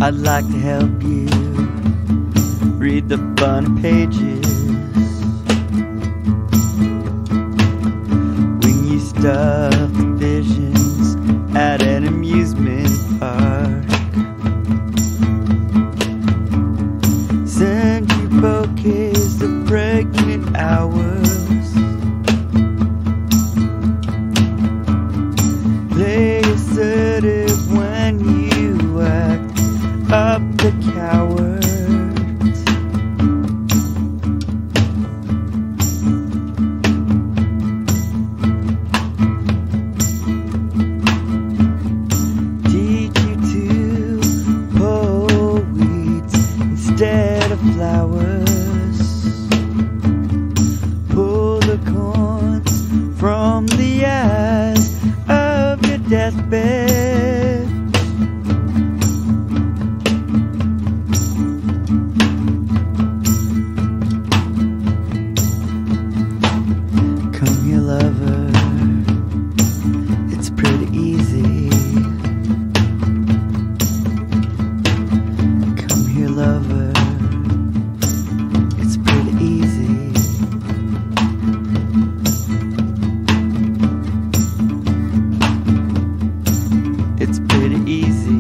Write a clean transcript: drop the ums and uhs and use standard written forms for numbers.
I'd like to help you read the fun pages when you stuff visions at an amusement park. Send you bouquets of pregnant hours. Play assertive when you act up the cowards. Teach you to pull weeds instead of flowers. Pull the corns from the eyes of your deathbed. Come here, lover, it's pretty easy. Come here, lover, it's pretty easy. It's pretty easy.